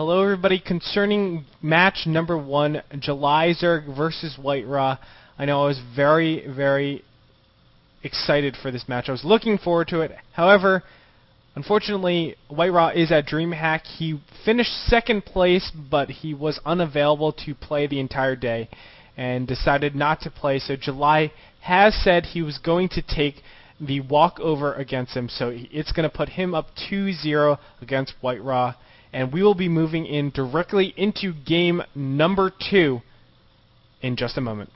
Hello everybody, concerning match number 1, July Zerg versus White Raw. I know I was very excited for this match. I was looking forward to it. However, unfortunately, White Raw is at DreamHack. He finished second place, but he was unavailable to play the entire day and decided not to play. So July has said he was going to take the walkover against him. So it's going to put him up 2-0 against White Raw. And we will be moving in directly into game number 2 in just a moment.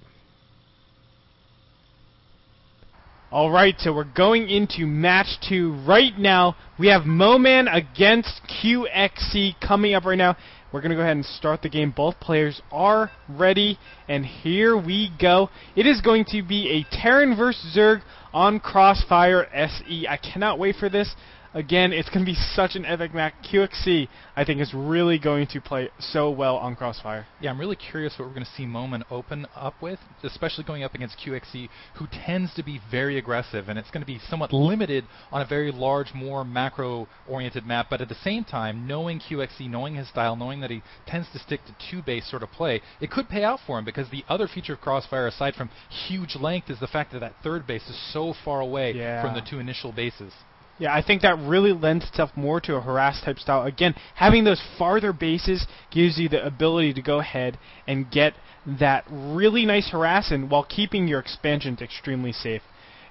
Alright, so we're going into match 2 right now. We have MoMaN against QXC coming up right now. We're going to go ahead and start the game. Both players are ready, and here we go. It is going to be a Terran vs. Zerg on Crossfire SE. I cannot wait for this. Again, it's going to be such an epic match. QXC, I think, is really going to play so well on Crossfire. Yeah, I'm really curious what we're going to see MoMaN open up with, especially going up against QXC, who tends to be very aggressive, and it's going to be somewhat limited on a very large, more macro-oriented map, but at the same time, knowing QXC, knowing his style, knowing that he tends to stick to two-base sort of play, it could pay out for him, because the other feature of Crossfire, aside from huge length, is the fact that that third base is so far away from the two initial bases. Yeah, I think that really lends itself more to a harass type style. Again, having those farther bases gives you the ability to go ahead and get that really nice harass in while keeping your expansions extremely safe.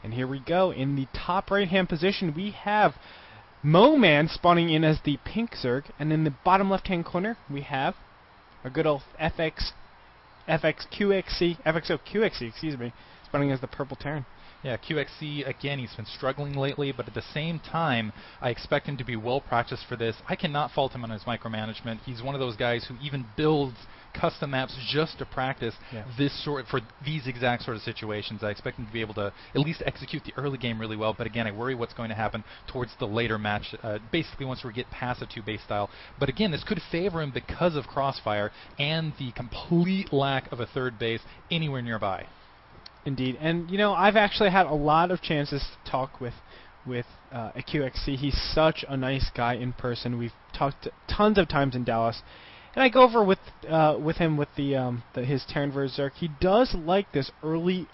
And here we go. In the top right-hand position, we have MoMaN spawning in as the pink Zerg, and in the bottom left-hand corner, we have our good old FXOQXC, excuse me, spawning as the purple Terran. Yeah, QXC, again, he's been struggling lately, but at the same time, I expect him to be well practiced for this. I cannot fault him on his micromanagement. He's one of those guys who even builds custom maps just to practice for these exact sort of situations. I expect him to be able to at least execute the early game really well, but again, I worry what's going to happen towards the later match, basically once we get past the two-base style. But again, this could favor him because of Crossfire and the complete lack of a third base anywhere nearby. Indeed, and you know, I've actually had a lot of chances to talk with a QXC. He's such a nice guy in person. We've talked tons of times in Dallas, and I go over with him with his Terran vs. Zerg. He does like this early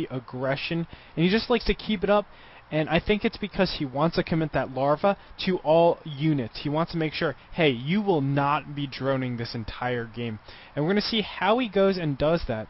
aggression, and he just likes to keep it up. And I think it's because he wants to commit that larva to all units. He wants to make sure, hey, you will not be droning this entire game. And we're going to see how he goes and does that.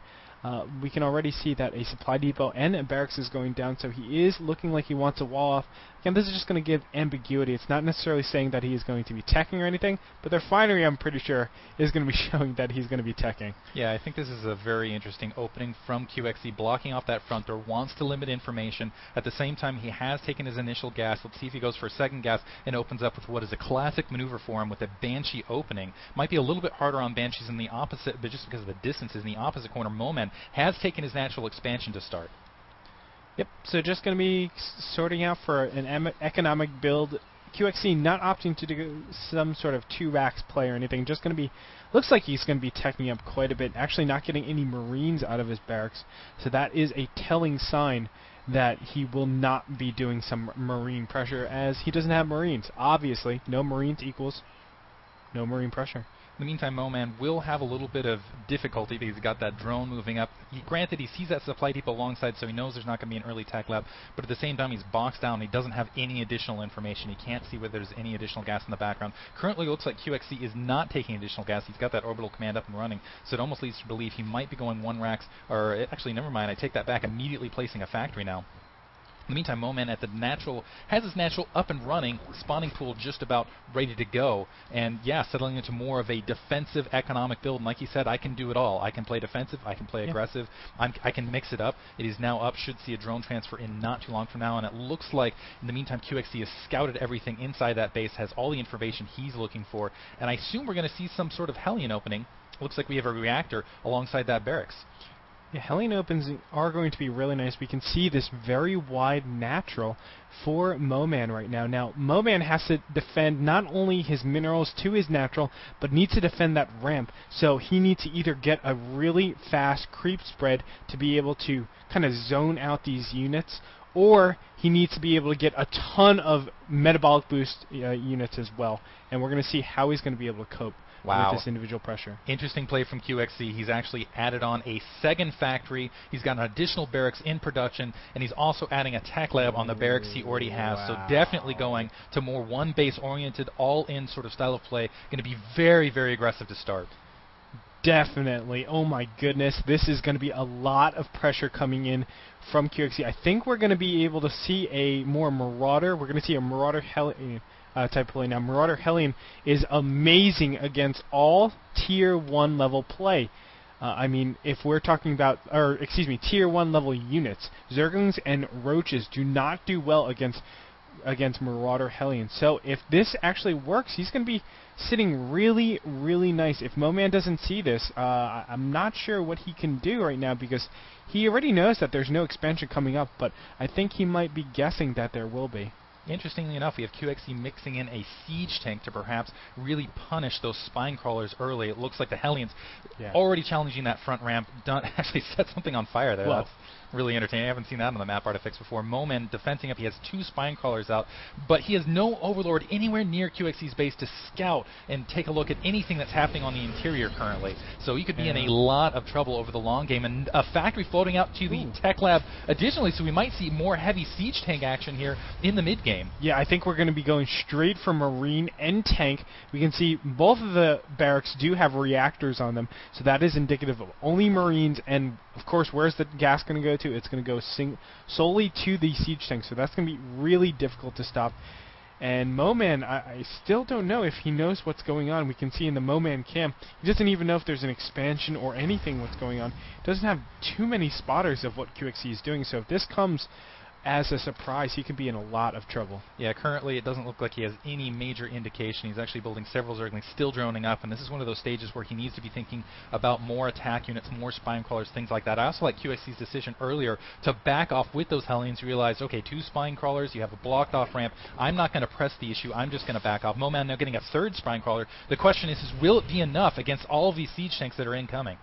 We can already see that a supply depot and a barracks is going down, so he is looking like he wants a wall off. Again, this is just going to give ambiguity. It's not necessarily saying that he is going to be teching or anything, but their finery, I'm pretty sure, is going to be showing that he's going to be teching. Yeah, I think this is a very interesting opening from QXC, blocking off that front door, wants to limit information. At the same time, he has taken his initial gas. Let's see if he goes for a second gas and opens up with what is a classic maneuver for him with a Banshee opening. Might be a little bit harder on Banshees in the opposite, but just because of the distances in the opposite corner, MoMaN has taken his natural expansion to start. Yep, so just going to be sorting out for an economic build. QXC not opting to do some sort of 2-racks play or anything, just going to be, looks like he's going to be teching up quite a bit, actually not getting any Marines out of his barracks, so that is a telling sign that he will not be doing some Marine pressure, as he doesn't have Marines. Obviously, no Marines equals no Marine pressure. In the meantime, MoMaN will have a little bit of difficulty because he's got that drone moving up. Granted, he sees that supply depot alongside, so he knows there's not going to be an early attack lab, but at the same time, he's boxed down. He doesn't have any additional information. He can't see whether there's any additional gas in the background. Currently, it looks like QXC is not taking additional gas. He's got that orbital command up and running, so it almost leads to believe he might be going 1-racks, or actually, never mind, I take that back, immediately placing a factory now. In the meantime, MoMaN has his natural up and running, spawning pool just about ready to go, and yeah, settling into more of a defensive economic build. And like he said, I can do it all. I can play defensive, I can play aggressive, I can mix it up. It is now up, should see a drone transfer in not too long from now, and it looks like, in the meantime, QXC has scouted everything inside that base, has all the information he's looking for, and I assume we're going to see some sort of Hellion opening. Looks like we have a reactor alongside that barracks. Yeah, Hellion opens are going to be really nice. We can see this very wide natural for MoMaN right now. Now, MoMaN has to defend not only his minerals to his natural, but needs to defend that ramp. So he needs to either get a really fast creep spread to be able to kind of zone out these units, or he needs to be able to get a ton of metabolic boost units as well. And we're going to see how he's going to be able to cope with this individual pressure. Interesting play from QXC. He's actually added on a second factory. He's got an additional barracks in production, and he's also adding a tech lab on the barracks he already has. So definitely going to more one base oriented, all-in sort of style of play. Going to be very, very aggressive to start. Definitely. Oh my goodness. This is going to be a lot of pressure coming in from QXC. I think we're going to be able to see a more Marauder. We're going to see a Marauder Hellion type play. Now, Marauder Hellion is amazing against all Tier 1 level play. I mean, if we're talking about, Tier 1 level units, Zerglings and Roaches do not do well against Marauder Hellion. So if this actually works, he's going to be sitting really, really nice. If MoMaN doesn't see this, I'm not sure what he can do right now, because he already knows that there's no expansion coming up, but I think he might be guessing that there will be. Interestingly enough, we have QXC mixing in a siege tank to perhaps really punish those spine crawlers early. It looks like the Hellions already challenging that front ramp. Actually set something on fire there. That's really entertaining. I haven't seen that on the map artifacts before. MoMaN defending up. He has 2 spine crawlers out, but he has no Overlord anywhere near QXC's base to scout and take a look at anything that's happening on the interior currently. So he could be in a lot of trouble over the long game. And a factory floating out to the tech lab additionally, so we might see more heavy siege tank action here in the mid game. Yeah, I think we're going to be going straight for Marine and Tank. We can see both of the barracks do have reactors on them, so that is indicative of only Marines. And of course, where's the gas going to go to? It's going to go solely to the siege tank, so that's going to be really difficult to stop. And MoMaN, I still don't know if he knows what's going on. We can see in the MoMaN cam, he doesn't even know if there's an expansion or anything what's going on. He doesn't have too many spotters of what QXC is doing, so if this comes as a surprise, he could be in a lot of trouble. Yeah, currently it doesn't look like he has any major indication. He's actually building several Zerglings, still droning up, and this is one of those stages where he needs to be thinking about more attack units, more spine crawlers, things like that. I also like QXC's decision earlier to back off with those Hellions, realize, okay, 2 spine crawlers, you have a blocked off ramp, I'm not going to press the issue, I'm just going to back off. MoMaN now getting a 3rd spine crawler. The question is will it be enough against all of these siege tanks that are incoming?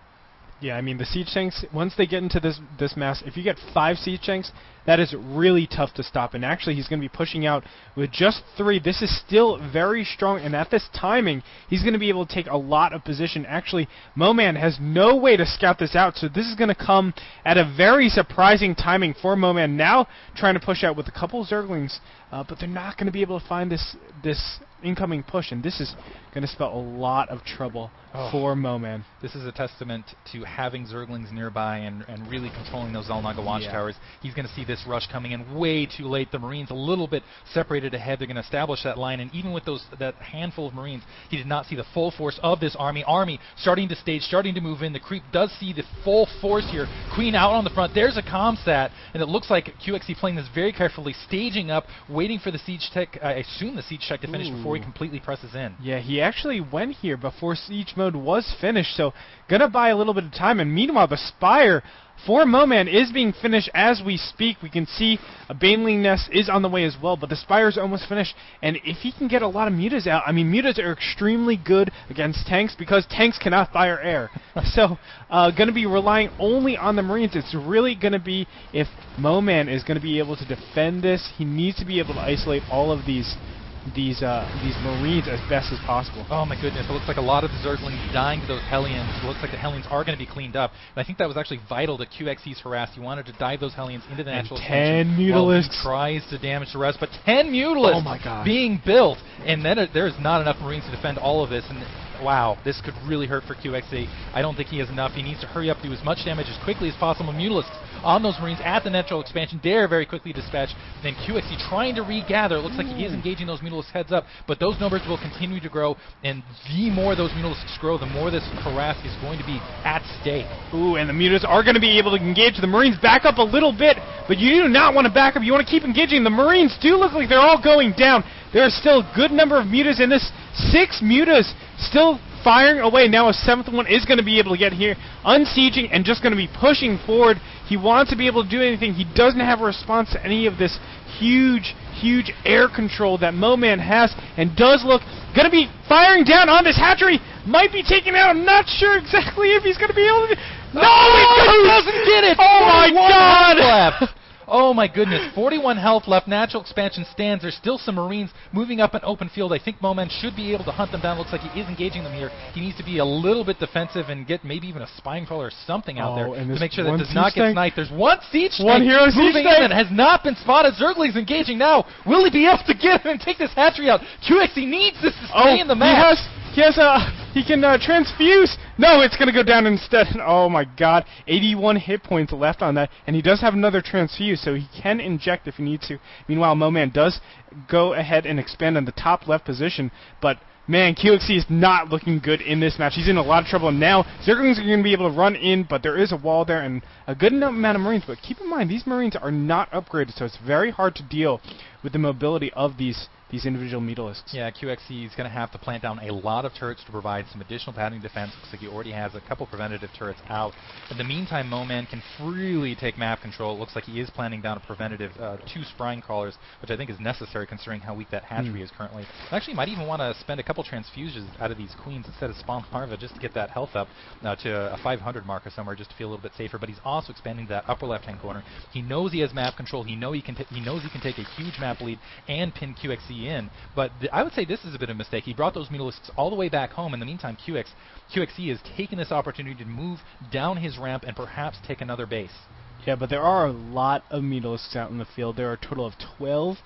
Yeah, I mean, the siege tanks, once they get into this mass, if you get 5 siege tanks, that is really tough to stop. And actually, he's going to be pushing out with just 3. This is still very strong, and at this timing, he's going to be able to take a lot of position. Actually, MoMaN has no way to scout this out, so this is going to come at a very surprising timing for MoMaN. Now trying to push out with a couple Zerglings, but they're not going to be able to find this incoming push, and this is going to spell a lot of trouble for MoMaN. This is a testament to having Zerglings nearby and really controlling those Zelnaga watchtowers. He's going to see this rush coming in way too late. The Marines a little bit separated ahead. They're going to establish that line, and even with that handful of Marines, he did not see the full force of this army. Starting to stage, starting to move in. The creep does see the full force here. Queen out on the front. There's a comsat, and it looks like QXC playing this very carefully, staging up, waiting for the siege tech, I assume the siege tech to finish before he completely presses in. Yeah, he actually went here before siege mode was finished, so gonna buy a little bit of time. And meanwhile, the Spire for MoMaN is being finished as we speak. We can see a Baneling Nest is on the way as well, but the Spire is almost finished. And if he can get a lot of mutas out, I mean, mutas are extremely good against tanks because tanks cannot fire air. So, going to be relying only on the Marines. It's really going to be, if MoMaN is going to be able to defend this, he needs to be able to isolate all of these Marines as best as possible. Oh my goodness, it looks like a lot of the Zerglings dying to those Hellions. It looks like the Hellions are going to be cleaned up. And I think that was actually vital to QXC's harass. He wanted to dive those Hellions into the natural expansion. 10 Mutalisks. He tries to damage the rest, but 10 Mutalisks being built. And then there's not enough Marines to defend all of this. And wow, this could really hurt for QXC. I don't think he has enough. He needs to hurry up, do as much damage as quickly as possible. Mutalisks on those Marines at the natural expansion. They're very quickly dispatched. Then QXC trying to regather. It looks like he is engaging those Mutalisks heads up, but those numbers will continue to grow, and the more those Mutalisks grow, the more this harass is going to be at stake. Ooh, and the Mutas are going to be able to engage. The Marines back up a little bit, but you do not want to back up. You want to keep engaging. The Marines do look like they're all going down. There are still a good number of Mutas in this. 6 Mutas still firing away. Now a 7th one is going to be able to get here, unsieging, and just going to be pushing forward. He wants to be able to do anything. He doesn't have a response to any of this huge air control that MoMaN has, and does look going to be firing down on this hatchery. Might be taken out. I'm not sure exactly if he's going to be able to. No, he doesn't get it. Oh my God! Oh my goodness, 41 health left, natural expansion stands. There's still some Marines moving up an open field. I think MoMaN should be able to hunt them down. Looks like he is engaging them here. He needs to be a little bit defensive and get maybe even a spine crawler or something out there to make sure that does not get sniped. There's one siege tank moving in that has not been spotted. Zergly's engaging now. Will he be able to get him and take this hatchery out? QXE needs this to stay in the match. He can transfuse. No, it's going to go down instead. Oh my god. 81 hit points left on that. And he does have another transfuse, so he can inject if he needs to. Meanwhile, MoMaN does go ahead and expand on the top left position. But, man, QXE is not looking good in this match. He's in a lot of trouble now. Zerglings are going to be able to run in, but there is a wall there and a good amount of Marines. But keep in mind, these Marines are not upgraded, so it's very hard to deal with the mobility of these individual Mutalisks. Yeah, QXE is going to have to plant down a lot of turrets to provide some additional padding defense. Looks like he already has a couple preventative turrets out. In the meantime, MoMaN can freely take map control. It looks like he is planning down a preventative 2 spine crawlers, which I think is necessary considering how weak that hatchery is currently. Actually, might even want to spend a couple transfusions out of these queens instead of spawn larva just to get that health up to a 500 mark or somewhere just to feel a little bit safer. But he's also expanding that upper left-hand corner. He knows he has map control. He knows he can take a huge map lead and pin QXE in, but I would say this is a bit of a mistake. He brought those Mutalisks all the way back home. In the meantime, QXE has taken this opportunity to move down his ramp and perhaps take another base. Yeah, but there are a lot of Mutalisks out in the field. There are a total of 12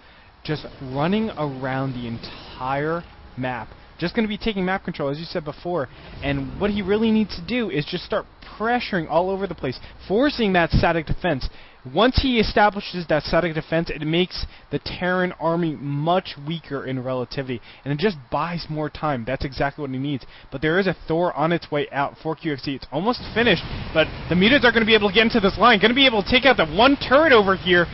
just running around the entire map. Just going to be taking map control, as you said before, and what he really needs to do is just start pressuring all over the place, forcing that static defense. Once he establishes that static defense, it makes the Terran army much weaker in relativity, and it just buys more time. That's exactly what he needs. But there is a Thor on its way out for QXE. It's almost finished, but the Mutas are going to be able to get into this line, going to be able to take out the one turret over here.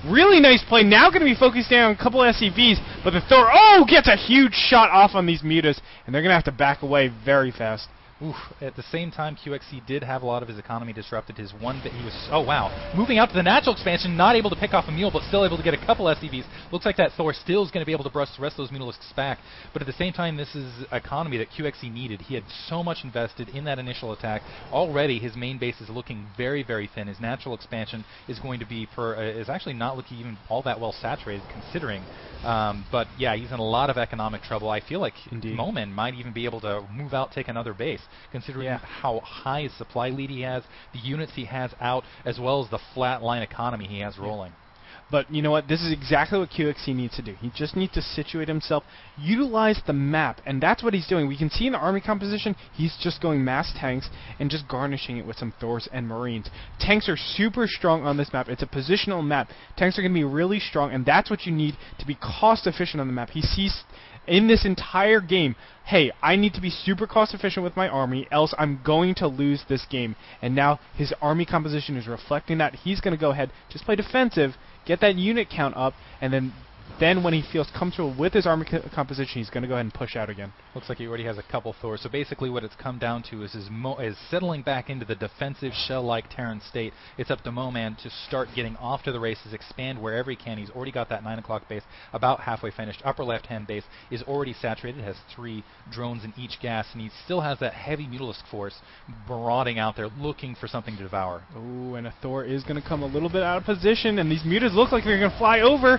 Really nice play. Now going to be focusing on a couple of SCVs, but the Thor, gets a huge shot off on these Mutas, and they're going to have to back away very fast. Oof. At the same time, QXE did have a lot of his economy disrupted. His one bit, he was, oh wow, moving out to the natural expansion, not able to pick off a mule, but still able to get a couple SCVs. Looks like that Thor still is going to be able to brush the rest of those Mutalisks back. But at the same time, this is economy that QXE needed. He had so much invested in that initial attack. Already, his main base is looking very, very thin. His natural expansion is going to be is actually not looking even all that well saturated, considering. But yeah, he's in a lot of economic trouble. I feel like MoMaN might even be able to move out, take another base, considering how high his supply lead he has, the units he has out, as well as the flat line economy he has rolling. But you know what? This is exactly what QXE needs to do. He just needs to situate himself, utilize the map, and that's what he's doing. We can see in the army composition, he's just going mass tanks and just garnishing it with some Thors and Marines. Tanks are super strong on this map. It's a positional map. Tanks are going to be really strong, and that's what you need to be cost efficient on the map. He sees in this entire game, hey, I need to be super cost efficient with my army, else I'm going to lose this game. And now his army composition is reflecting that. He's going to go ahead, just play defensive, get that unit count up, and then when he feels comfortable with his army composition, he's going to go ahead and push out again. Looks like he already has a couple Thors. So basically what it's come down to is settling back into the defensive shell-like Terran state. It's up to MoMaN to start getting off to the races, expand wherever he can. He's already got that 9 o'clock base about halfway finished. Upper left-hand base is already saturated. It has 3 drones in each gas, and he still has that heavy Mutalisk force marauding out there looking for something to devour. Oh, and a Thor is going to come a little bit out of position, and these Mutas look like they're going to fly over.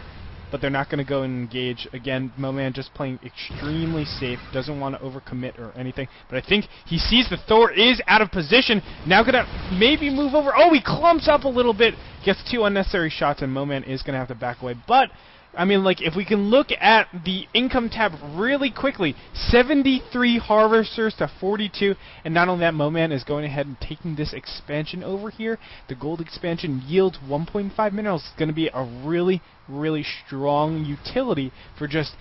But they're not going to go and engage. Again, MoMaN just playing extremely safe, doesn't want to overcommit or anything. But I think he sees the Thor is out of position. Now going to maybe move over. Oh, he clumps up a little bit, gets 2 unnecessary shots, and MoMaN is going to have to back away. But I mean, like, if we can look at the income tab really quickly, 73 harvesters to 42, and not only that, MoMaN is going ahead and taking this expansion over here. The gold expansion yields 1.5 minerals. It's going to be a really, really strong utility for just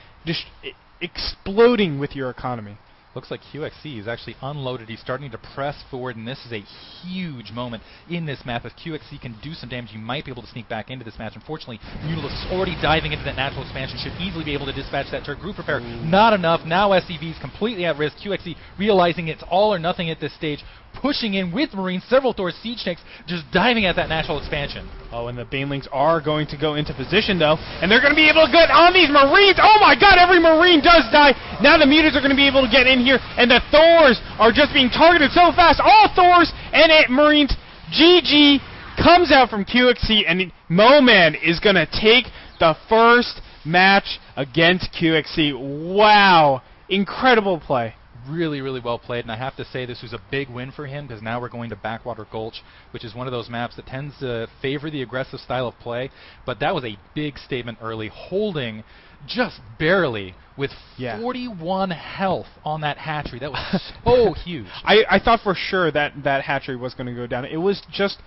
exploding with your economy. Looks like QXE is actually unloaded. He's starting to press forward, and this is a huge moment in this map. If QXE can do some damage, you might be able to sneak back into this match. Unfortunately, Mutalisks already diving into that natural expansion should easily be able to dispatch that turret. Group repair, not enough. Now SCV's completely at risk. QXE realizing it's all or nothing at this stage, pushing in with Marines, several Thor siege tanks, just diving at that natural expansion. Oh, and the Banelings are going to go into position, though, and they're going to be able to get on these Marines. Oh my god, every Marine does die. Now the Mutas are going to be able to get in here, and the Thors are just being targeted so fast. All Thors and Marines. GG comes out from QXE, and MoMaN is going to take the first match against QXC. Wow. Incredible play. Really, really well played, and I have to say this was a big win for him because now we're going to Backwater Gulch, which is one of those maps that tends to favor the aggressive style of play, but that was a big statement early, holding just barely with 41 health on that hatchery. That was so huge. I thought for sure that hatchery was going to go down. It was just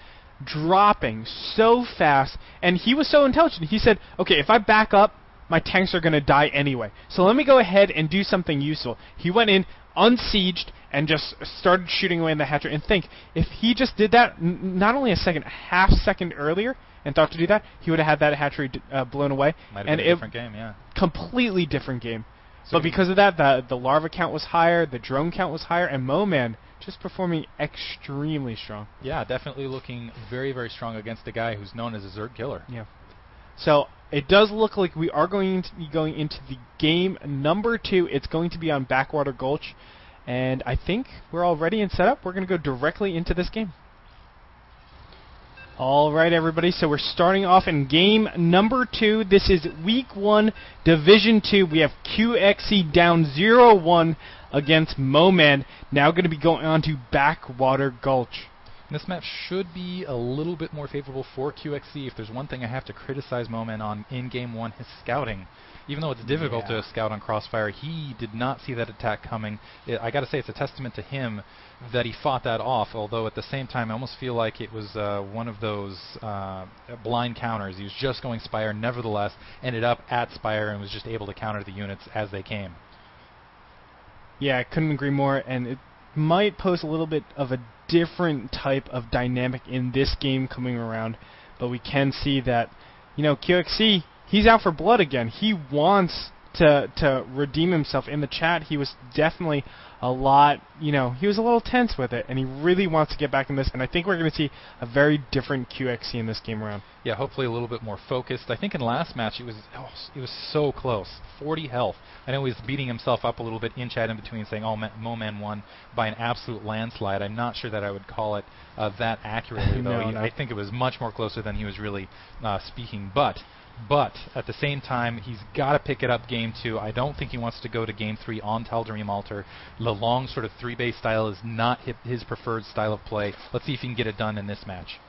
dropping so fast, and he was so intelligent. He said, okay, if I back up, my tanks are going to die anyway. So let me go ahead and do something useful. He went in, unsieged, and just started shooting away in the hatchery. And think, if he just did that not only a half second earlier and thought to do that, he would have had that hatchery blown away. Might have been a different game, yeah. Completely different game. So but because of that, the larva count was higher, the drone count was higher, and MoMaN just performing extremely strong. Yeah, definitely looking very, very strong against a guy who's known as a Zerg killer. Yeah. So it does look like we are going to be going into the game number 2. It's going to be on Backwater Gulch, and I think we're all ready and set up. We're going to go directly into this game. All right, everybody, so we're starting off in game number 2. This is Week 1, Division 2. We have QXC down 0-1 against MoMaN. Now going to be going on to Backwater Gulch. This map should be a little bit more favorable for QXC. If there's one thing I have to criticize MoMaN on in Game 1, his scouting. Even though it's difficult to scout on Crossfire, he did not see that attack coming. I got to say, it's a testament to him that he fought that off, although at the same time I almost feel like it was one of those blind counters. He was just going Spire, nevertheless ended up at Spire and was just able to counter the units as they came. Yeah, I couldn't agree more, and it might pose a little bit of a different type of dynamic in this game coming around, but we can see that, you know, QXC, he's out for blood again. He wants to redeem himself. In the chat, he was definitely a lot, you know, he was a little tense with it, and he really wants to get back in this, and I think we're going to see a very different QXC in this game around. Yeah, hopefully a little bit more focused. I think in last match it was so close, 40 health. I know he was beating himself up a little bit in chat in between, saying, oh, MoMaN won by an absolute landslide. I'm not sure that I would call it that accurately, though. No. I think it was much more closer than he was really speaking, But at the same time, he's got to pick it up Game 2. I don't think he wants to go to Game 3 on Tal'Darim Altar. The long sort of 3-base style is not his preferred style of play. Let's see if he can get it done in this match.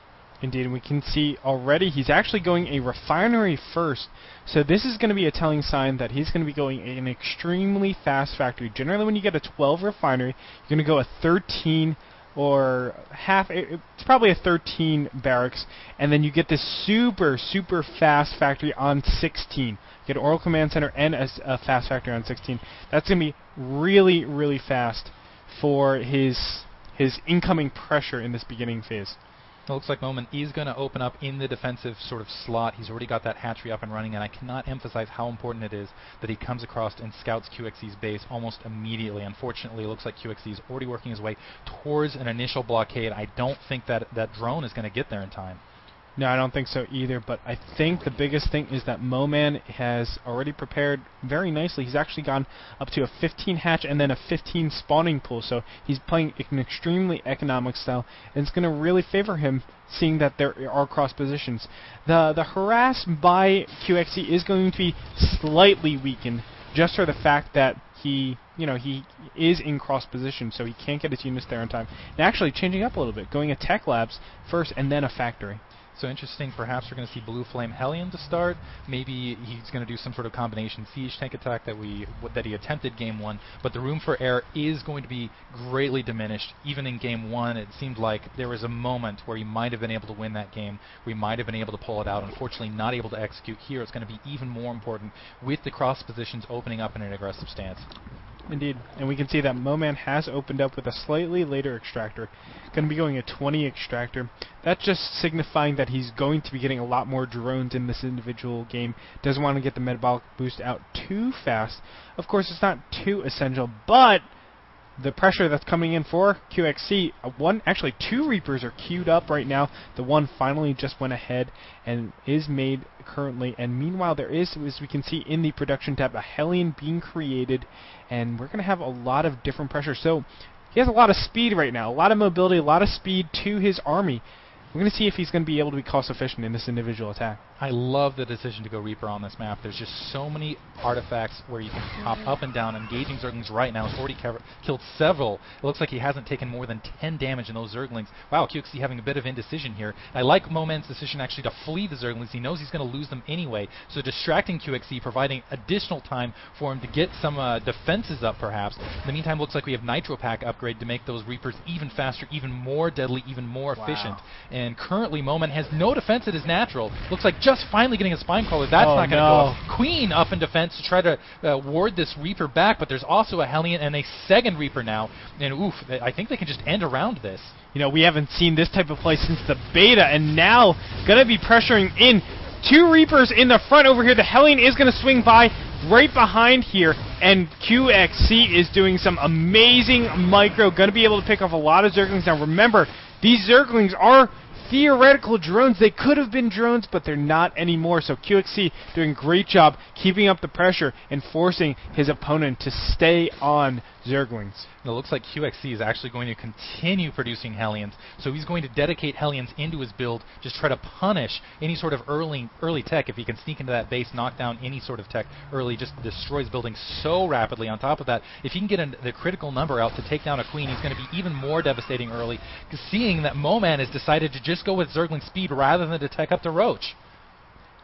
Indeed, and we can see already he's actually going a refinery first. So this is going to be a telling sign that he's going to be going an extremely fast factory. Generally, when you get a 12 refinery, you're going to go a 13 or half, it's probably a 13 barracks, and then you get this super fast factory on 16. You get an Oral Command Center and a fast factory on 16. That's going to be really fast for his incoming pressure in this beginning phase. It looks like MoMaN is going to open up in the defensive sort of slot. He's already got that hatchery up and running, and I cannot emphasize how important it is that he comes across and scouts QXC's base almost immediately. Unfortunately, it looks like QXC is already working his way towards an initial blockade. I don't think that drone is going to get there in time. No, I don't think so either, but I think the biggest thing is that MoMaN has already prepared very nicely. He's actually gone up to a 15 hatch and then a 15 spawning pool, so he's playing an extremely economic style, and it's going to really favor him seeing that there are cross positions. The harass by QXC is going to be slightly weakened just for the fact that he is in cross position, so he can't get his units there in time. And actually changing up a little bit, going a Tech Labs first and then a factory. So interesting, perhaps we're going to see Blue Flame Hellion to start. Maybe he's going to do some sort of combination siege tank attack that he attempted Game 1. But the room for error is going to be greatly diminished. Even in Game 1, it seemed like there was a moment where he might have been able to win that game. We might have been able to pull it out. Unfortunately, not able to execute here. It's going to be even more important with the cross positions opening up in an aggressive stance. Indeed, and we can see that MoMaN has opened up with a slightly later extractor. Going to be going a 20 extractor. That's just signifying that he's going to be getting a lot more drones in this individual game. Doesn't want to get the metabolic boost out too fast. Of course, it's not too essential, but the pressure that's coming in for QXC, actually two Reapers are queued up right now. The one finally just went ahead and is made currently, and meanwhile there is, as we can see in the production tab, a Hellion being created, and we're going to have a lot of different pressure. So he has a lot of speed right now, a lot of mobility, a lot of speed to his army. We're going to see if he's going to be able to be cost efficient in this individual attack. I love the decision to go Reaper on this map. There's just so many artifacts where you can hop up and down, engaging Zerglings right now. He's already killed several. It looks like he hasn't taken more than 10 damage in those Zerglings. Wow, QXC having a bit of indecision here. I like MoMaN's decision actually to flee the Zerglings. He knows he's going to lose them anyway, so distracting QXC, providing additional time for him to get some defenses up perhaps. In the meantime, looks like we have Nitro Pack upgrade to make those Reapers even faster, even more deadly, even more efficient. And currently MoMaN has no defense at his natural. Looks like just finally getting a Spine Crawler. That's not going to go. Queen up in defense to try to ward this Reaper back, but there's also a Hellion and a second Reaper now. And oof, I think they can just end around this. You know, we haven't seen this type of play since the beta, and now going to be pressuring in. 2 Reapers in the front over here. The Hellion is going to swing by right behind here, and QXC is doing some amazing micro. Going to be able to pick off a lot of Zerglings. Now remember, these Zerglings are theoretical drones. They could have been drones, but they're not anymore. So QXC doing a great job keeping up the pressure and forcing his opponent to stay on Zerglings. It looks like QXC is actually going to continue producing Hellions, so he's going to dedicate Hellions into his build, just try to punish any sort of early tech. If he can sneak into that base, knock down any sort of tech early, just destroys buildings so rapidly. On top of that, if he can get the critical number out to take down a Queen, he's going to be even more devastating early, seeing that MoMaN has decided to just go with Zergling speed rather than to tech up the Roach.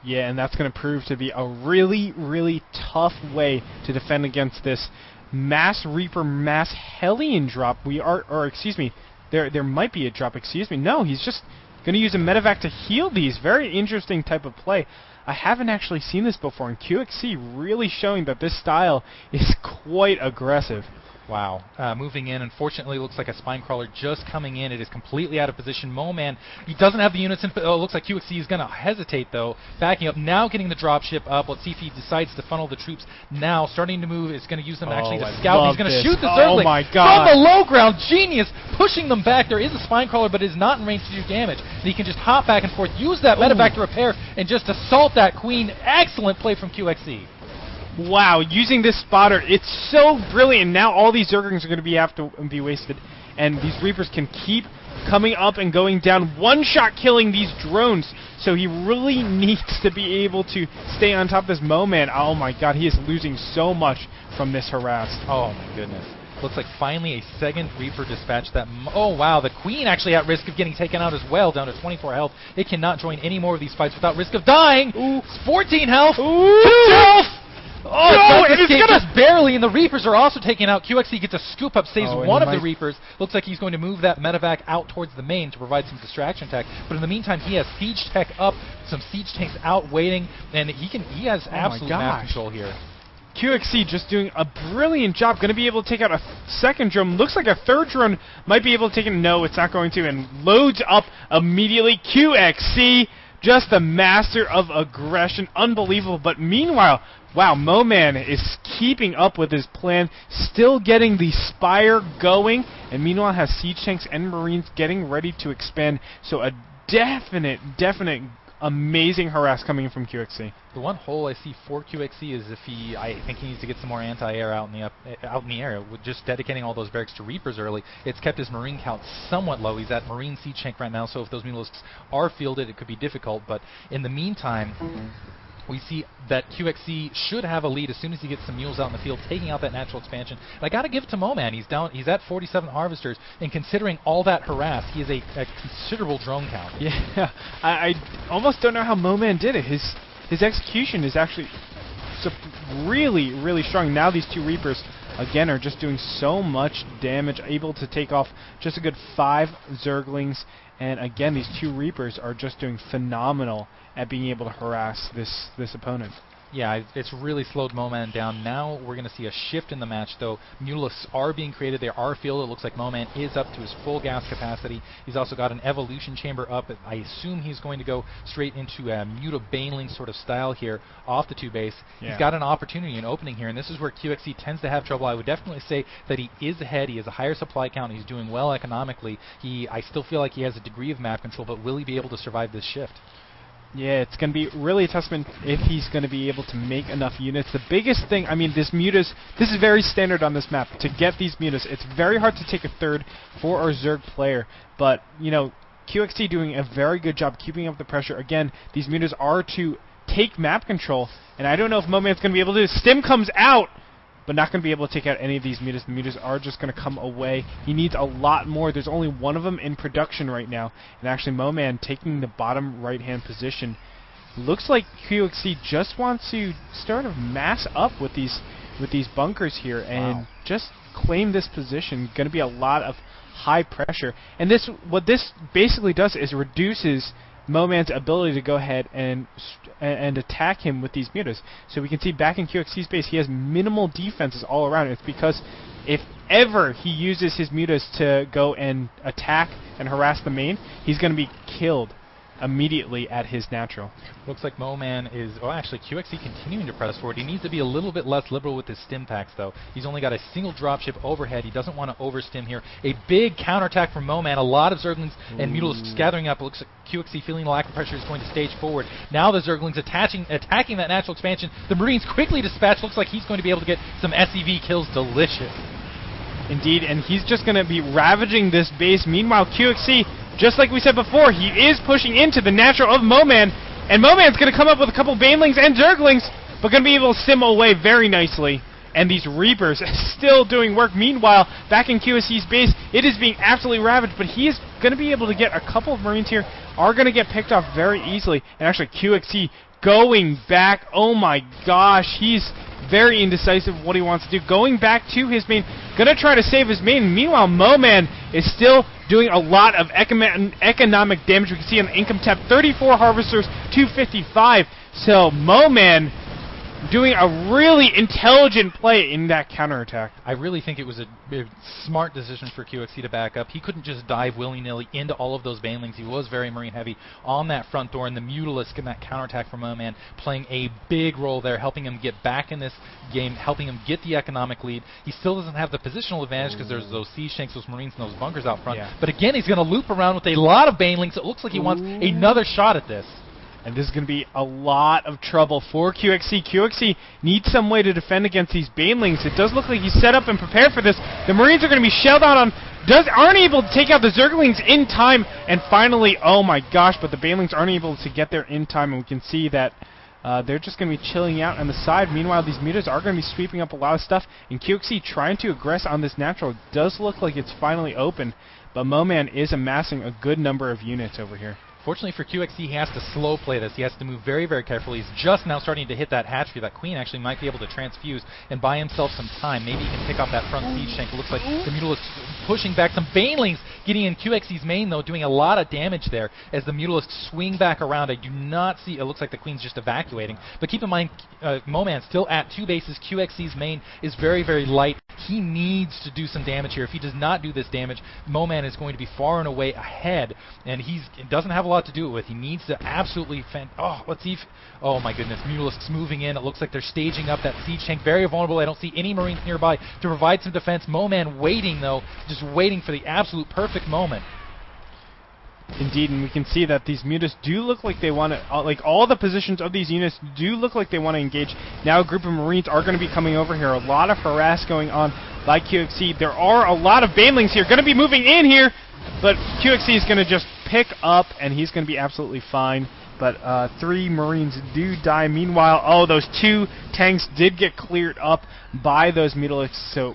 Yeah, and that's going to prove to be a really, really tough way to defend against this Mass Reaper, Mass Hellion drop. There might be a drop, No, he's just going to use a medevac to heal these. Very interesting type of play. I haven't actually seen this before, and QXC really showing that this style is quite aggressive. Wow. Moving in, unfortunately, looks like a Spine Crawler just coming in. It is completely out of position. MoMaN, he doesn't have the units in. Oh, it looks like QXC is going to hesitate, though. Backing up, now getting the dropship up. Let's see if he decides to funnel the troops now. Starting to move, is going to use them actually to scout. He's going to shoot the Zergling from the low ground. Genius! Pushing them back. There is a Spine Crawler, but it is not in range to do damage. And he can just hop back and forth, use that medevac to repair, and just assault that Queen. Excellent play from QXC. Wow, using this spotter, it's so brilliant. Now all these Zerglings are going to have to be wasted, and these Reapers can keep coming up and going down, one-shot killing these drones. So he really needs to be able to stay on top of this MoMaN. Oh my god, he is losing so much from this harass. Oh my goodness. Looks like finally a second Reaper dispatched that. Oh wow, the Queen actually at risk of getting taken out as well, down to 24 health. It cannot join any more of these fights without risk of dying. Ooh. It's 14 health. Ooh. Oh, no, it is just barely, and the Reapers are also taken out. QXC gets a scoop up, saves one of the Reapers. Looks like he's going to move that medevac out towards the main to provide some distraction tech. But in the meantime, he has siege tech up, some siege tanks out waiting, and he has absolute map control here. QXC just doing a brilliant job. Going to be able to take out a second drone. Looks like a third drone might be able to take it. No, it's not going to. And loads up immediately. QXC, just the master of aggression. Unbelievable. But meanwhile, wow, MoMaN is keeping up with his plan, still getting the Spire going, and meanwhile has siege tanks and Marines getting ready to expand. So a definite amazing harass coming in from QXC. The one hole I see for QXC is if I think he needs to get some more anti-air out in the area. With just dedicating all those barracks to Reapers early, it's kept his Marine count somewhat low. He's at Marine siege tank right now, so if those Mulisks are fielded, it could be difficult. But in the meantime, we see that QXC should have a lead as soon as he gets some mules out in the field, taking out that natural expansion. And I got to give it to MoMaN. He's at 47 harvesters, and considering all that harass, he is a considerable drone count. Yeah, I almost don't know how MoMaN did it. His execution is actually really, really strong. Now these 2 Reapers, again, are just doing so much damage, able to take off just a good 5 Zerglings. And again, these 2 Reapers are just doing phenomenal at being able to harass this opponent. Yeah, it's really slowed MoMaN down. Now we're going to see a shift in the match, though. Mulisks are being created. They are fielded. It looks like MoMaN is up to his full gas capacity. He's also got an evolution chamber up. I assume he's going to go straight into a Muta-Baneling sort of style here off the 2 base. Yeah. He's got an opportunity, an opening here, and this is where QXC tends to have trouble. I would definitely say that he is ahead. He has a higher supply count. He's doing well economically. I still feel like he has a degree of map control, but will he be able to survive this shift? Yeah, it's going to be really a testament if he's going to be able to make enough units. The biggest thing, I mean, this is very standard on this map. To get these mutas, it's very hard to take a third for our Zerg player. But, you know, QXC doing a very good job keeping up the pressure. Again, these mutas are to take map control, and I don't know if MoMan's going to be able to do this. Stim comes out, but not going to be able to take out any of these mutas. The mutas are just going to come away. He needs a lot more. There's only one of them in production right now, and actually MoMan taking the bottom right-hand position. Looks like QXC just wants to sort of mass up with these bunkers here and just claim this position. Going to be a lot of high pressure, and what this basically does is reduces MoMan's ability to go ahead and attack him with these mutas. So we can see back in QXC's base, he has minimal defenses all around. It's because if ever he uses his mutas to go and attack and harass the main, he's going to be killed immediately at his natural. Looks like MoMan is, actually QXC continuing to press forward. He needs to be a little bit less liberal with his stim packs though. He's only got a single dropship overhead. He doesn't want to overstim here. A big counterattack from MoMan. A lot of Zerglings and Mutalisks gathering up. It looks like QXC feeling the lack of pressure is going to stage forward. Now the Zerglings attacking that natural expansion. The Marines quickly dispatched. Looks like he's going to be able to get some SCV kills. Delicious. Indeed, and he's just going to be ravaging this base. Meanwhile, QXC, just like we said before, he is pushing into the natural of MoMan, and MoMan's going to come up with a couple Banelings and Zerglings, but going to be able to stim away very nicely. And these Reapers still doing work. Meanwhile, back in QXC's base, it is being absolutely ravaged, but he is going to be able to get a couple of Marines here, are going to get picked off very easily. And actually, QXC going back, oh my gosh, he's very indecisive what he wants to do. Going back to his main, going to try to save his main. Meanwhile, MoMan is still doing a lot of economic damage. We can see on the income tab, 34 Harvesters, 255. So MoMan doing a really intelligent play in that counterattack. I really think it was a smart decision for QXC to back up. He couldn't just dive willy-nilly into all of those Banelings. He was very Marine heavy on that front door, and the Mutalisk in that counterattack from MoMan playing a big role there, helping him get back in this game, helping him get the economic lead. He still doesn't have the positional advantage because there's those siege tanks, those Marines, and those bunkers out front. Yeah. But again, he's going to loop around with a lot of Banelings. It looks like he wants another shot at this. And this is going to be a lot of trouble for QXC. QXC needs some way to defend against these Banelings. It does look like he's set up and prepared for this. The Marines are going to be shelled out on, aren't able to take out the Zerglings in time. And finally, oh my gosh, but the Banelings aren't able to get there in time. And we can see that they're just going to be chilling out on the side. Meanwhile, these mutas are going to be sweeping up a lot of stuff. And QXC trying to aggress on this natural. It does look like it's finally open. But MoMan is amassing a good number of units over here. Fortunately for QXC, he has to slow play this. He has to move very, very carefully. He's just now starting to hit that hatchery. That queen actually might be able to transfuse and buy himself some time. Maybe he can pick off that front siege tank. It looks like the Mutalisk pushing back. Some Banelings getting in QXC's main, though, doing a lot of damage there as the Mutalisk swing back around. I do not see... It looks like the queen's just evacuating. But keep in mind, MoMan still at 2 bases. QXC's main is very, very light. He needs to do some damage here. If he does not do this damage, MoMan is going to be far and away ahead, and he doesn't have a lot to do it with. He needs to absolutely let's see if... Oh my goodness, Mutalisk's moving in. It looks like they're staging up that siege tank. Very vulnerable. I don't see any Marines nearby to provide some defense. MoMan waiting, though, just waiting for the absolute perfect moment. Indeed, and we can see that these mutas do look like they want to, like all the positions of these units do look like they want to engage. Now a group of Marines are going to be coming over here. A lot of harass going on by QXC. There are a lot of Banelings here going to be moving in here, but QXC is going to just pick up, and he's going to be absolutely fine. But 3 Marines do die. Meanwhile, those 2 tanks did get cleared up by those Mutalisks, so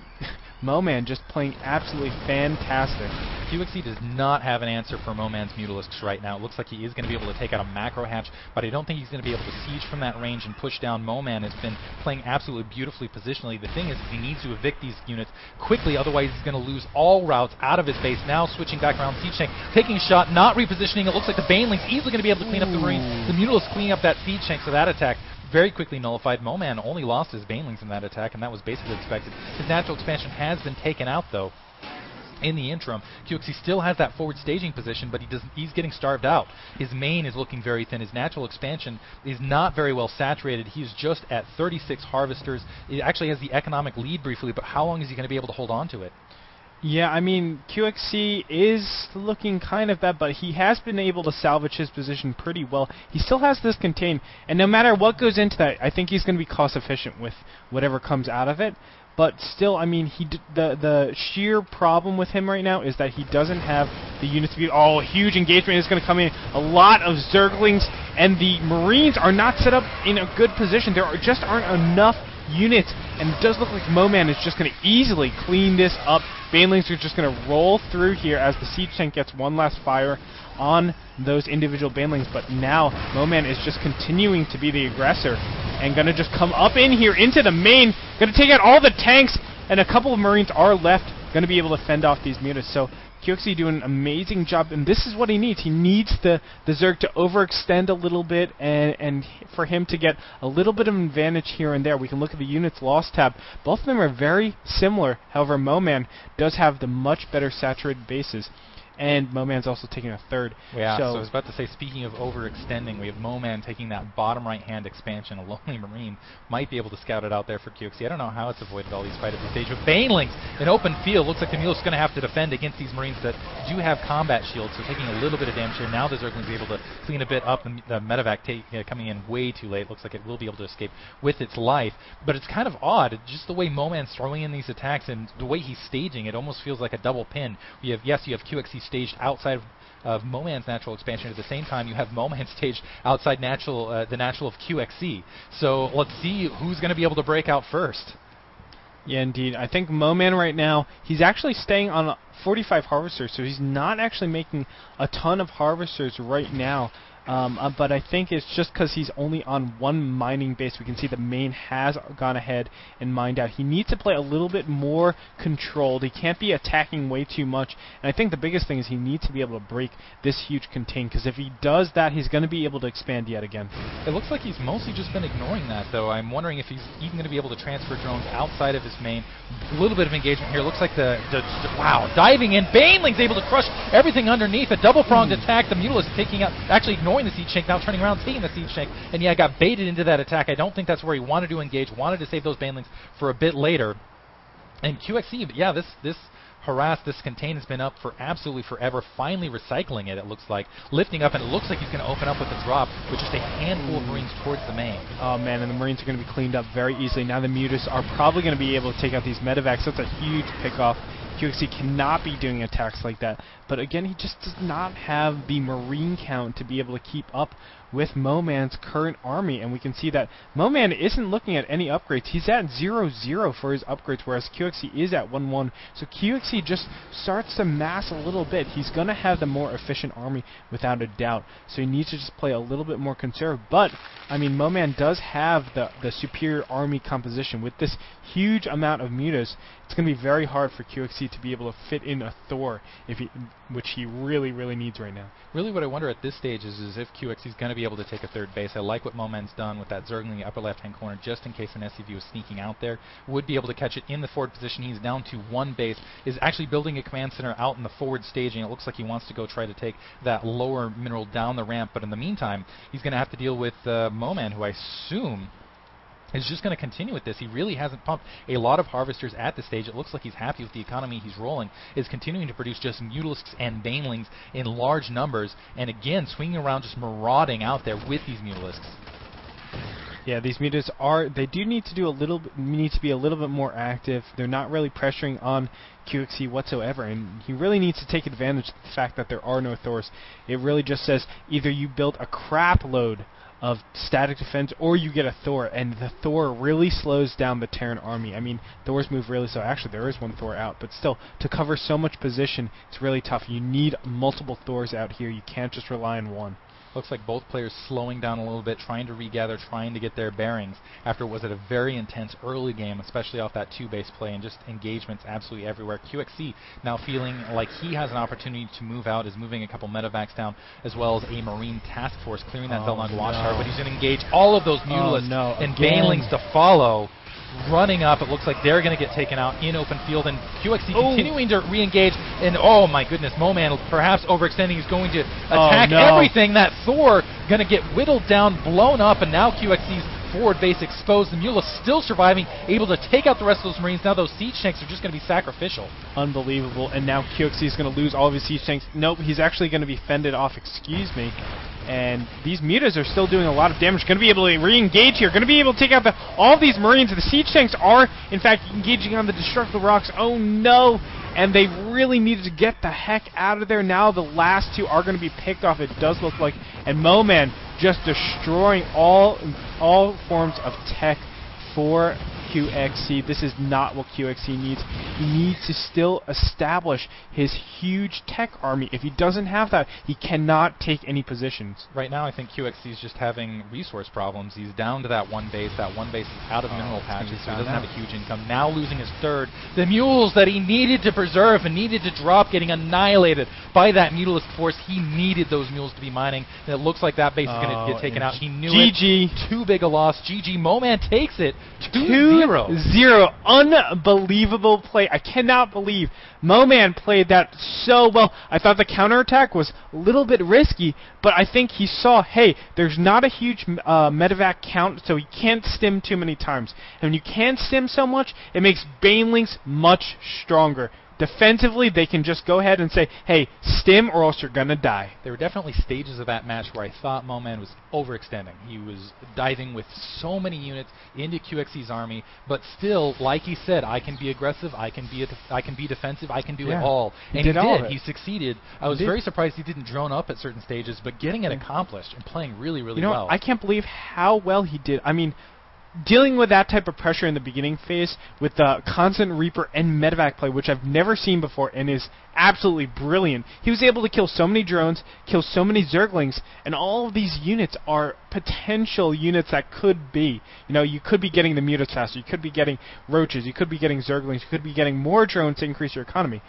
MoMan just playing absolutely fantastic. QXC does not have an answer for MoMan's Mutalisks right now. It looks like he is going to be able to take out a macro hatch, but I don't think he's going to be able to siege from that range and push down. MoMan has been playing absolutely beautifully positionally. The thing is he needs to evict these units quickly, otherwise he's going to lose all routes out of his base. Now switching back around siege tank, taking a shot, not repositioning. It looks like the Banelings easily going to be able to clean up the Marines. The Mutalisks cleaning up that siege tank, so that attack very quickly nullified. MoMan only lost his Banelings in that attack, and that was basically expected. His natural expansion has been taken out, though. In the interim, QXC still has that forward staging position, but he's getting starved out. His main is looking very thin. His natural expansion is not very well saturated. He's just at 36 Harvesters. It actually has the economic lead briefly, but how long is he going to be able to hold on to it? Yeah, I mean, QXC is looking kind of bad, but he has been able to salvage his position pretty well. He still has this contained, and no matter what goes into that, I think he's going to be cost efficient with whatever comes out of it. But still, I mean, the sheer problem with him right now is that he doesn't have the units to be. Oh, huge engagement is going to come in. A lot of Zerglings, and the Marines are not set up in a good position. There just aren't enough units, and it does look like MoMaN is just going to easily clean this up. Banelings are just going to roll through here as the siege tank gets one last fire on those individual Banelings, but now MoMaN is just continuing to be the aggressor and going to just come up in here into the main, going to take out all the tanks, and a couple of Marines are left, going to be able to fend off these mutas. So QXC doing an amazing job, and this is what he needs. He needs the Zerg to overextend a little bit, and for him to get a little bit of an advantage here and there. We can look at the units lost tab. Both of them are very similar. However, MoMaN does have the much better saturated bases, and MoMaN's also taking a third. Yeah, so I was about to say, speaking of overextending, we have MoMaN taking that bottom right-hand expansion. A Lonely Marine might be able to scout it out there for QXC. I don't know how it's avoided all these fights at this stage. But Banelings, in open field, looks like the Mule's going to have to defend against these Marines that do have combat shields, so taking a little bit of damage here. Now the Zerglings be able to clean a bit up. The medevac coming in way too late. Looks like it will be able to escape with its life. But it's kind of odd, just the way MoMaN's throwing in these attacks and the way he's staging, it almost feels like a double pin. You have QXC staged outside of MoMaN's natural expansion. At the same time, you have MoMaN staged outside the natural of QXC. So let's see who's going to be able to break out first. Yeah, indeed. I think MoMaN right now, he's actually staying on 45 harvesters, so he's not actually making a ton of harvesters right now. But I think it's just because he's only on one mining base. We can see the main has gone ahead and mined out. He needs to play a little bit more controlled. He can't be attacking way too much. And I think the biggest thing is he needs to be able to break this huge contain, because if he does that, he's going to be able to expand yet again. It looks like he's mostly just been ignoring that, though. I'm wondering if he's even going to be able to transfer drones outside of his main. A little bit of engagement here. Looks like wow, diving in. Baneling's able to crush everything underneath. A double-pronged attack. The Mule is taking out, actually ignoring the siege tank, now turning around, taking the siege tank, and yeah, got baited into that attack. I don't think that's where he wanted to engage, wanted to save those Banelings for a bit later. And QXC, yeah, this harass, this contain has been up for absolutely forever, finally recycling it looks like, lifting up, and it looks like he's going to open up with a drop with just a handful of Marines towards the main. Oh man, and the Marines are going to be cleaned up very easily. Now the mutas are probably going to be able to take out these medevacs. That's a huge pickoff. QXC cannot be doing attacks like that. But again, he just does not have the Marine count to be able to keep up with MoMaN's current army. And we can see that MoMaN isn't looking at any upgrades. He's at 0-0 for his upgrades, whereas QXC is at 1-1. So QXC just starts to mass a little bit. He's going to have the more efficient army without a doubt. So he needs to just play a little bit more conservative. But, I mean, MoMaN does have the superior army composition. With this huge amount of mutas, it's going to be very hard for QXC to be able to fit in a Thor, which he really, really needs right now. Really what I wonder at this stage is if QXC is going to be able to take a third base. I like what MoMaN's done with that Zergling in the upper left-hand corner, just in case an SCV was sneaking out there. Would be able to catch it in the forward position. He's down to one base, is actually building a command center out in the forward staging. It looks like he wants to go try to take that lower mineral down the ramp, but in the meantime, he's going to have to deal with MoMaN, who I assume is just going to continue with this. He really hasn't pumped a lot of harvesters at this stage. It looks like he's happy with the economy he's rolling, is continuing to produce just Mutalisks and Banelings in large numbers, and again, swinging around, just marauding out there with these Mutalisks. Yeah, these mutas they do need to be a little bit more active. They're not really pressuring on QXC whatsoever, and he really needs to take advantage of the fact that there are no Thors. It really just says either you build a crap load of static defense, or you get a Thor, and the Thor really slows down the Terran army. I mean, Thors move really slow. Actually, there is one Thor out, but still, to cover so much position, it's really tough. You need multiple Thors out here. You can't just rely on one. Looks like both players slowing down a little bit, trying to regather, trying to get their bearings after what was a very intense early game, especially off that two-base play, and just engagements absolutely everywhere. QXC now feeling like he has an opportunity to move out, is moving a couple medevacs down, as well as a Marine task force, clearing that Zelnok watchtower, but he's going to engage all of those Mutalisks and Banelings to follow. Running up, it looks like they're going to get taken out in open field, and QXC continuing to re-engage, and oh my goodness, MoMaN perhaps overextending. He's going to attack everything. That Thor going to get whittled down, blown up, and now QXC's forward base exposed. The Mule is still surviving, able to take out the rest of those Marines. Now those siege tanks are just going to be sacrificial. Unbelievable, and now QXC is going to lose all of his siege tanks. Nope, he's actually going to be fended off, excuse me. And these mutas are still doing a lot of damage. Going to be able to re-engage here. Going to be able to take out all these Marines. The siege tanks are, in fact, engaging on the destructible rocks. Oh no! And they really needed to get the heck out of there. Now the last two are going to be picked off, it does look like. And MoMaN just destroying all forms of tech for QXC. This is not what QXC needs. He needs to still establish his huge tech army. If he doesn't have that, he cannot take any positions. Right now, I think QXC is just having resource problems. He's down to that one base. That one base is out of mineral patches, so he doesn't have a huge income. Now losing his third. The mules that he needed to preserve and needed to drop getting annihilated by that mutalisk force. He needed those mules to be mining, and it looks like that base is going to get taken out. He knew GG. it. Too big a loss. GG. MoMaN takes it. 2-0. 2-0. Unbelievable play. I cannot believe MoMaN played that so well. I thought the counterattack was a little bit risky, but I think he saw, hey, there's not a huge medevac count, so he can't stim too many times. And when you can't stim so much, it makes Banelings much stronger. Defensively, they can just go ahead and say, hey, stim or else you're going to die. There were definitely stages of that match where I thought MoMaN was overextending. He was diving with so many units into QXC's army, but still, like he said, I can be aggressive, I can be defensive, I can do it all. And he did. He succeeded. I was very surprised he didn't drone up at certain stages, but getting it accomplished and playing really, really well. I can't believe how well he did. I mean, dealing with that type of pressure in the beginning phase with the constant Reaper and medevac play, which I've never seen before and is absolutely brilliant. He was able to kill so many drones, kill so many Zerglings, and all of these units are potential units that could be. You know, you could be getting the mutas faster, you could be getting roaches, you could be getting Zerglings, you could be getting more drones to increase your economy.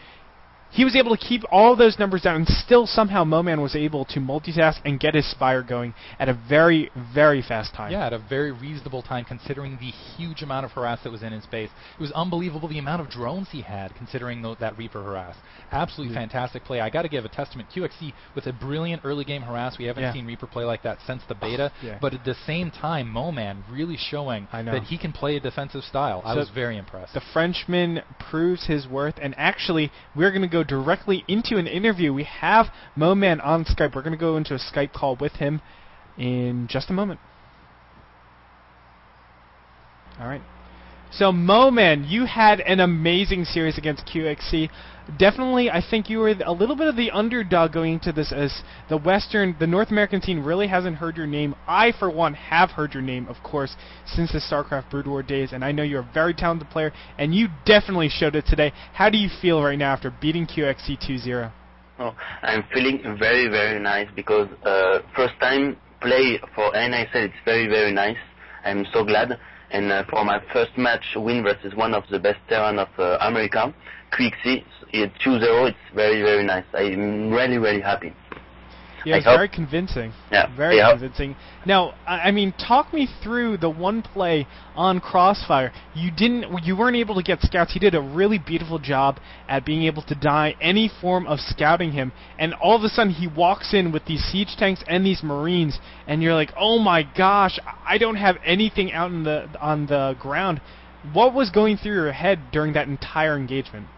He was able to keep all those numbers down, and still somehow MoMaN was able to multitask and get his Spire going at a very, very fast time. Yeah, at a very reasonable time, considering the huge amount of harass that was in his base. It was unbelievable the amount of drones he had, considering that Reaper harass. Absolutely fantastic play. I got to give a testament. QXC with a brilliant early game harass. We haven't seen Reaper play like that since the beta. But at the same time, MoMaN really showing that he can play a defensive style. I was very impressed. The Frenchman proves his worth, and actually, we're going to go directly into an interview. We have MoMaN on Skype. We're going to go into a Skype call with him in just a moment. All right. So MoMaN, you had an amazing series against QXC. Definitely, I think you were a little bit of the underdog going into this, as the North American scene really hasn't heard your name. I, for one, have heard your name, of course, since the StarCraft Brood War days, and I know you're a very talented player, and you definitely showed it today. How do you feel right now after beating QXC 2-0? Oh, I'm feeling very, very nice, because first time play for NASL, it's very, very nice. I'm so glad. And for my first match win versus one of the best Terran of America, QXC, 2-0, it's very, very nice. I'm really, really happy. Yeah, it's very convincing. Yeah, very convincing. Now, I mean, talk me through the one play on Crossfire. You weren't able to get scouts. He did a really beautiful job at being able to deny any form of scouting him, and all of a sudden he walks in with these siege tanks and these Marines, and you're like, oh my gosh, I don't have anything out on the ground. What was going through your head during that entire engagement?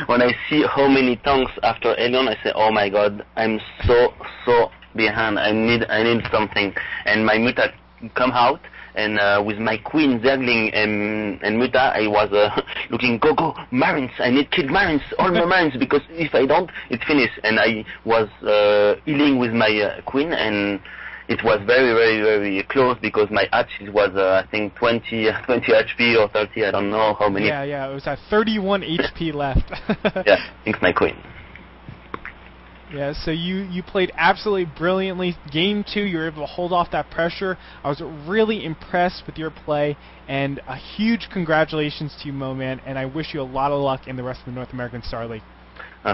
When I see how many tanks after Elion, I say, oh my god, I'm so behind. I need something. And my Muta come out, and with my Queen Zergling and Muta, I was looking, go, Marines, I need kill Marines, all my Marines, because if I don't, it's finished. And I was healing with my Queen, and it was very, very, very close, because my hatch was, I think, 20 HP or 30, I don't know how many. Yeah, it was at 31 HP left. Yeah, thanks my Queen. Yeah, so you played absolutely brilliantly. Game 2, you were able to hold off that pressure. I was really impressed with your play, and a huge congratulations to you, MoMaN, and I wish you a lot of luck in the rest of the North American Star League.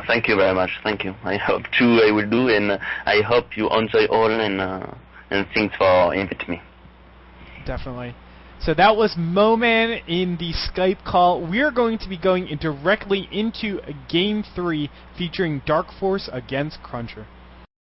Thank you very much. Thank you. I hope too I will do, and I hope you enjoy all, and thanks for inviting me. Definitely. So that was MoMaN in the Skype call. We're going to be going directly into Game 3 featuring Dark Force against Cruncher.